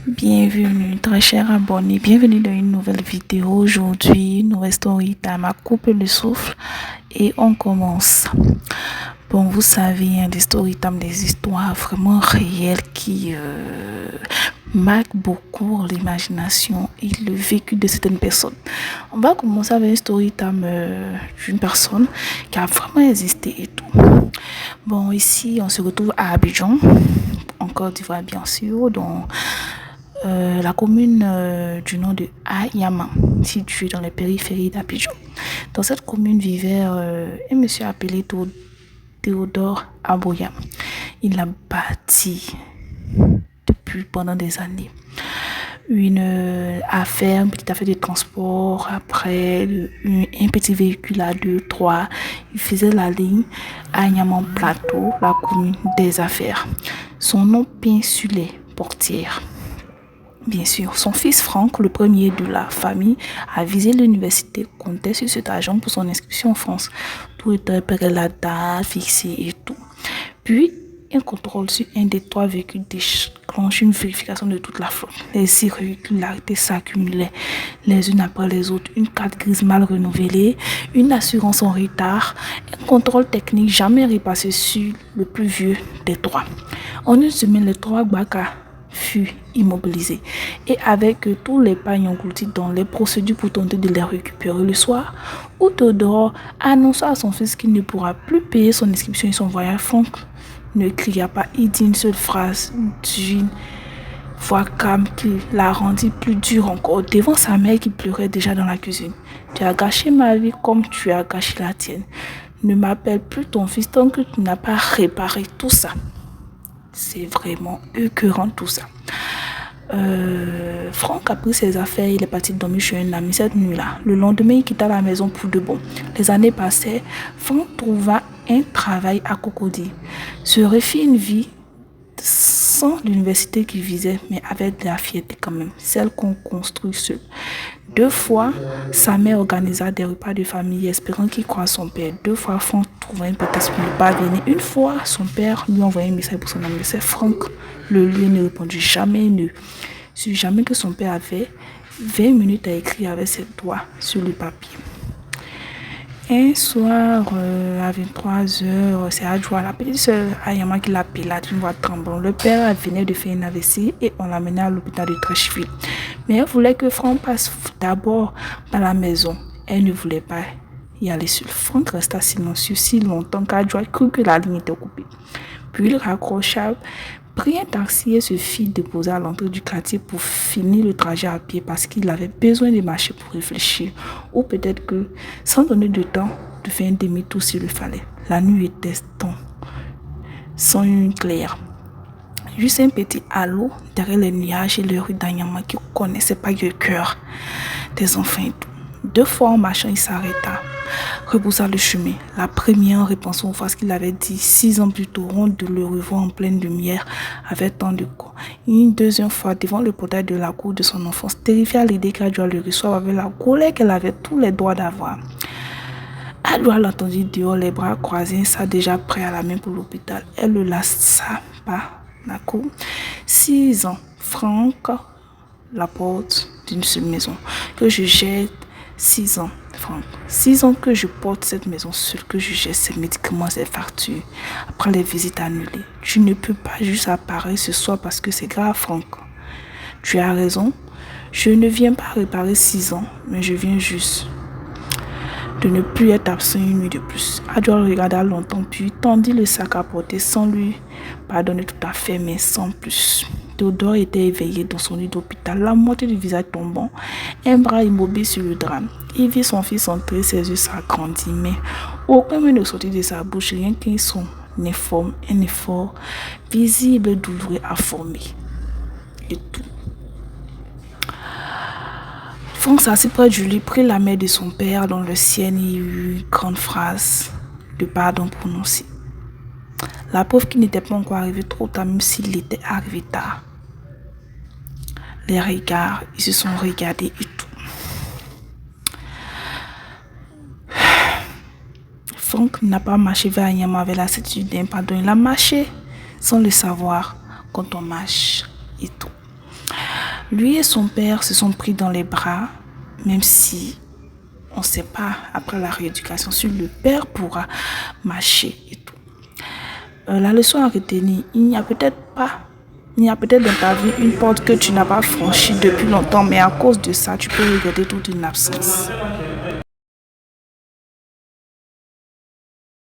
Bienvenue, très chers abonnés. Bienvenue dans une nouvelle vidéo. Aujourd'hui, nous restons time à couper le souffle et on commence. Bon, vous savez, des story time, des histoires vraiment réelles qui marquent beaucoup l'imagination et le vécu de certaines personnes. On va commencer avec une story time d'une personne qui a vraiment existé et tout. Bon, ici, on se retrouve à Abidjan, en Côte d'Ivoire, bien sûr, dans la commune du nom de Ayama, située dans les périphéries d'Abidjan. Dans cette commune vivait un monsieur appelé Théodore Aboya. Il a bâti depuis pendant des années une petite affaire de transport, après un petit véhicule à 2, 3. Il faisait la ligne Ayama Plateau, la commune des affaires. Son nom peint sur les portières. Bien sûr, son fils Franck, le premier de la famille, a visé l'université, comptait sur cet argent pour son inscription en France. Tout était prêt, la date fixée et tout. Puis, un contrôle sur un des 3 véhicules déclenche une vérification de toute la flotte. Les irrégularités s'accumulaient les unes après les autres. Une carte grise mal renouvelée, une assurance en retard, un contrôle technique jamais repassé sur le plus vieux des 3. En une semaine, les 3 Baka fut immobilisé et avec tous les pagnes engloutis dans les procédures pour tenter de les récupérer. Le soir où Théodore annonça à son fils qu'il ne pourra plus payer son inscription et son voyage, Franck ne cria pas. Il dit une seule phrase d'une voix calme qui la rendit plus dure encore devant sa mère qui pleurait déjà dans la cuisine. « Tu as gâché ma vie comme tu as gâché la tienne. Ne m'appelle plus ton fils tant que tu n'as pas réparé tout ça. » C'est vraiment écœurant tout ça. Franck a pris ses affaires, il est parti dormir chez un ami cette nuit-là. Le lendemain, il quitta la maison pour de bon. Les années passaient, Franck trouva un travail à Cocody. Se refit une vie sans l'université qu'il visait, mais avec de la fierté quand même, celle qu'on construit seul. 2 fois, sa mère organisa des repas de famille, espérant qu'il croise son père. 2 fois, Franck trouva un prétexte pour ne pas venir. Une fois, son père lui envoyait un message pour son anniversaire. Franck le lui ne répondit jamais, ne sut jamais que son père avait 20 minutes à écrire avec ses doigts sur le papier. Un soir, à 23h, c'est Adjoa, la petite sœur Ayama, qui l'appela d'une voix tremblante. Le père venait de faire une AVC et on l'amenait à l'hôpital de Trècheville. Mais elle voulait que Franck passe d'abord par la maison. Elle ne voulait pas y aller seul. Franck resta silencieux si longtemps qu'Adjoa crut que la ligne était coupée. Puis il raccrocha, prit un taxi et se fit déposer à l'entrée du quartier pour finir le trajet à pied parce qu'il avait besoin de marcher pour réfléchir. Ou peut-être que, sans donner de temps, de faire un demi-tour s'il le fallait. La nuit était sans une claire. Juste un petit halo derrière les nuages et les rues d'Anyama qui ne connaissait pas le cœur des enfants et tout. 2 fois en marchant, il s'arrêta, rebroussa le chemin. La première en repensant aux phrases qu'il avait dit 6 ans plus tôt, honte de le revoir en pleine lumière avec tant de corps. Une deuxième fois, devant le portail de la cour de son enfance, terrifiée à l'idée qu'Adjoa le reçoive avec la colère qu'elle avait tous les droits d'avoir. Adjoa l'entendit dehors, les bras croisés, ça déjà prêt à la main pour l'hôpital. Elle le laissa pas la cour. 6 ans, Franck, la porte d'une seule maison, que je jette. 6 ans, Franck. 6 ans que je porte cette maison seule, que je gère ces médicaments, ces factures, après les visites annulées. Tu ne peux pas juste apparaître ce soir parce que c'est grave, Franck. Tu as raison. Je ne viens pas réparer 6 ans, mais je viens juste de ne plus être absent une nuit de plus. Adjoa le regarda longtemps, puis tendit le sac à porter sans lui pardonner tout à fait, mais sans plus. Théodore était éveillé dans son lit d'hôpital, la moitié du visage tombant, un bras immobile sur le drame. Il vit son fils entrer, ses yeux s'agrandir, mais aucun mot ne sortit de sa bouche, rien qu'un son informe, un effort visible, douloureux à former. Et tout. Franck s'assit près du lit, prit la main de son père dans le ciel et eut une grande phrase de pardon prononcée. La preuve qu'il n'était pas encore arrivé trop tard, même s'il était arrivé tard. Les regards, ils se sont regardés et tout. Franck n'a pas marché vers Anyama avec la certitude d'un pardon. Il a marché sans le savoir quand on marche et tout. Lui et son père se sont pris dans les bras, même si on ne sait pas, après la rééducation, si le père pourra marcher et tout. La leçon à retenir, il n'y a peut-être dans ta vie une porte que tu n'as pas franchie depuis longtemps, mais à cause de ça, tu peux regretter toute une absence.